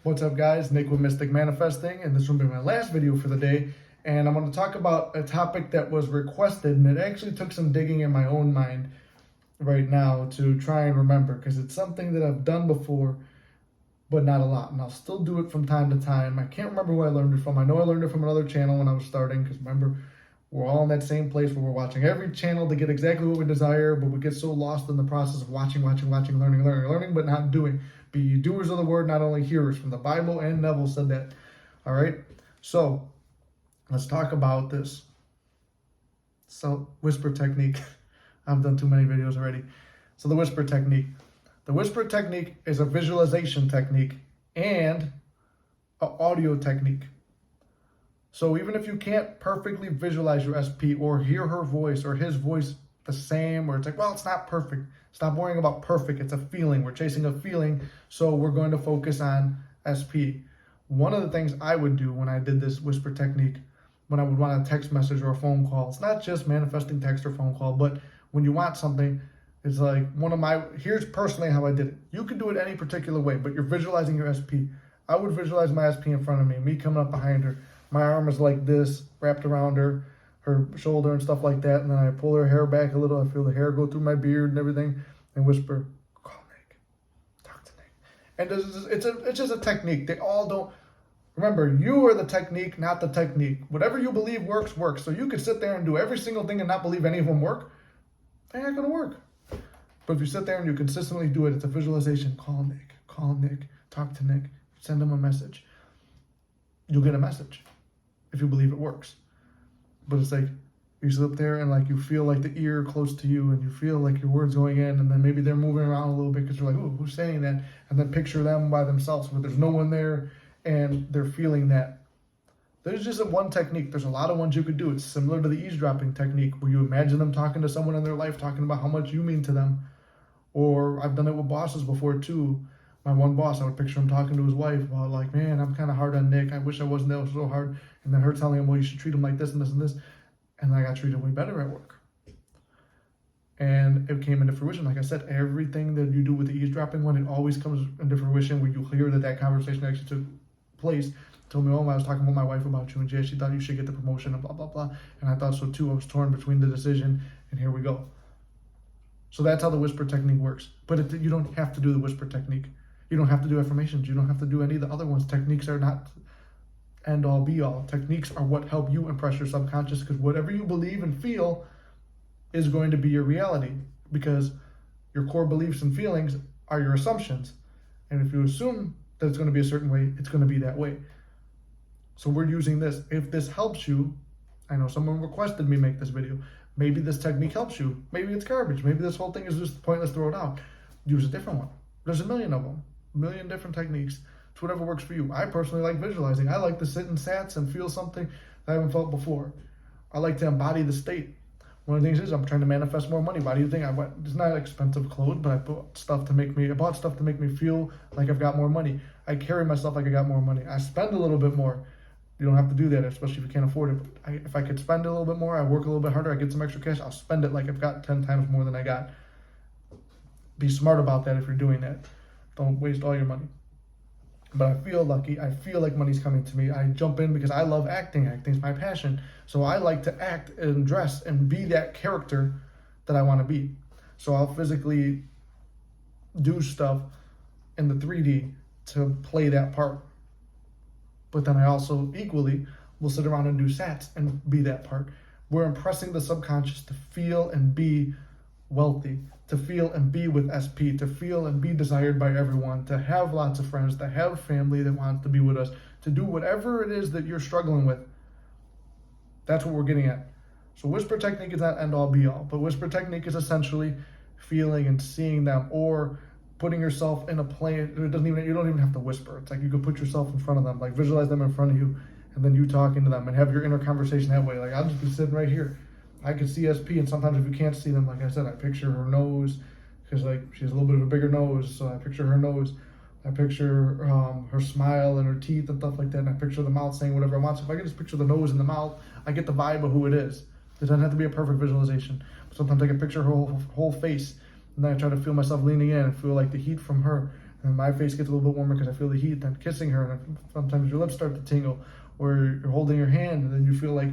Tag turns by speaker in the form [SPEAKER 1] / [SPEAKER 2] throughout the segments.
[SPEAKER 1] What's up, guys? Nick with Mystic Manifesting, and this will be my last video for the day. And I'm going to talk about a topic that was requested, and it actually took some digging in my own mind right now to try and remember, because it's something that I've done before, but not a lot. And I'll still do it from time to time. I can't remember who I learned it from. I know I learned it from another channel when I was starting, because remember, we're all in that same place where we're watching every channel to get exactly what we desire, but we get so lost in the process of watching, learning, but not doing. Be doers of the word, not only hearers, from the Bible, and Neville said that. All right, so let's talk about this. So, whisper technique. I've done too many videos already. So the whisper technique. The whisper technique is a visualization technique and an audio technique. So even if you can't perfectly visualize your SP or hear her voice or his voice the same, or it's like, well, it's not perfect. Stop worrying about perfect. It's a feeling. We're chasing a feeling, so we're going to focus on SP. One of the things I would do when I did this whisper technique, when I would want a text message or a phone call, it's not just manifesting text or phone call, but when you want something, it's like here's personally how I did it. You could do it any particular way, but you're visualizing your SP. I would visualize my SP in front of me coming up behind her. My arm is like this, wrapped around her shoulder and stuff like that, and then I pull her hair back a little. I feel the hair go through my beard and everything, and whisper, "Call Nick, talk to Nick." And it's just a technique. They all don't. Remember, you are the technique, not the technique. Whatever you believe works. So you could sit there and do every single thing and not believe any of them work. They ain't gonna work. But if you sit there and you consistently do it, it's a visualization. Call Nick, talk to Nick, send him a message. You'll get a message if you believe it works. But it's like you sit up there and like you feel like the ear close to you, and you feel like your words going in, and then maybe they're moving around a little bit because you're like, oh, who's saying that? And then picture them by themselves where there's no one there and they're feeling that. There's just one technique. There's a lot of ones you could do. It's similar to the eavesdropping technique, where you imagine them talking to someone in their life, talking about how much you mean to them. Or I've done it with bosses before too. My one boss, I would picture him talking to his wife about like, man, I'm kind of hard on Nick. I wish I wasn't. That was so hard. And then her telling him, well, you should treat him like this and this and this. And I got treated way better at work. And it came into fruition. Like I said, everything that you do with the eavesdropping one, it always comes into fruition when you hear that conversation actually took place. Told me, oh, I was talking with my wife about you, and she thought you should get the promotion and blah, blah, blah. And I thought so too. I was torn between the decision, and here we go. So that's how the whisper technique works. But you don't have to do the whisper technique. You don't have to do affirmations. You don't have to do any of the other ones. Techniques are not end all be all. Techniques are what help you impress your subconscious, because whatever you believe and feel is going to be your reality, because your core beliefs and feelings are your assumptions. And if you assume that it's going to be a certain way, it's going to be that way. So we're using this. If this helps you, I know someone requested me make this video. Maybe this technique helps you. Maybe it's garbage. Maybe this whole thing is just pointless, throw it out. Use a different one. There's a million of them. A million different techniques. It's whatever works for you. I personally like visualizing. I like to sit in sats and feel something that I haven't felt before. I like to embody the state. One of the things is I'm trying to manifest more money. Why do you think it's not expensive clothes, but I bought stuff to make me feel like I've got more money. I carry myself like I got more money. I spend a little bit more. You don't have to do that, especially if you can't afford it. But if I could spend a little bit more, I work a little bit harder, I get some extra cash, I'll spend it like I've got 10 times more than I got. Be smart about that if you're doing that. Don't waste all your money. But I feel lucky. I feel like money's coming to me. I jump in because I love acting. Acting's my passion. So I like to act and dress and be that character that I want to be. So I'll physically do stuff in the 3D to play that part. But then I also equally will sit around and do sats and be that part. We're impressing the subconscious to feel and be wealthy, to feel and be with SP, to feel and be desired by everyone, to have lots of friends, to have family that wants to be with us, to do whatever it is that you're struggling with. That's what we're getting at. So whisper technique is not end all be all, but whisper technique is essentially feeling and seeing them, or putting yourself in a plane. You don't even have to whisper. It's like you could put yourself in front of them, like visualize them in front of you, and then you talking to them and have your inner conversation that way. Like I'll just be sitting right here. I can see SP, and sometimes if you can't see them, like I said, I picture her nose, because like she has a little bit of a bigger nose, so I picture her nose. I picture her smile and her teeth and stuff like that, and I picture the mouth saying whatever I want. So if I can just picture the nose and the mouth, I get the vibe of who it is. It doesn't have to be a perfect visualization. Sometimes I can picture her whole face, and then I try to feel myself leaning in and feel like the heat from her, and my face gets a little bit warmer because I feel the heat. Then kissing her, and sometimes your lips start to tingle, or you're holding her hand, and then you feel like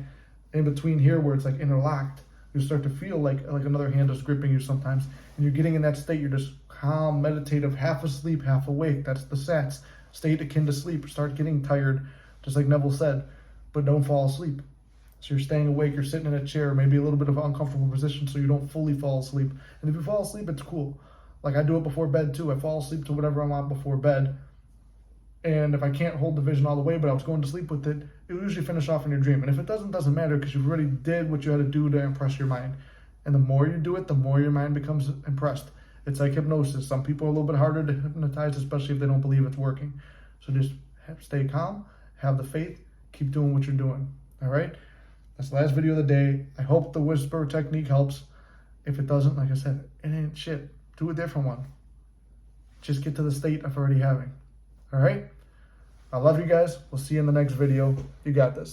[SPEAKER 1] in between here where it's like interlocked, you start to feel like another hand is gripping you sometimes, and you're getting in that state. You're just calm, meditative, half asleep, half awake. That's the SATs, state akin to sleep. Start getting tired, just like Neville said, but don't fall asleep. So you're staying awake, you're sitting in a chair, maybe a little bit of an uncomfortable position so you don't fully fall asleep. And if you fall asleep, it's cool. Like I do it before bed too. I fall asleep to whatever I want before bed. And if I can't hold the vision all the way, but I was going to sleep with it, it'll usually finish off in your dream. And if it doesn't matter because you've already did what you had to do to impress your mind. And the more you do it, the more your mind becomes impressed. It's like hypnosis. Some people are a little bit harder to hypnotize, especially if they don't believe it's working. So just stay calm, have the faith, keep doing what you're doing. All right? That's the last video of the day. I hope the whisper technique helps. If it doesn't, like I said, it ain't shit. Do a different one. Just get to the state of already having. All right? I love you guys. We'll see you in the next video. You got this.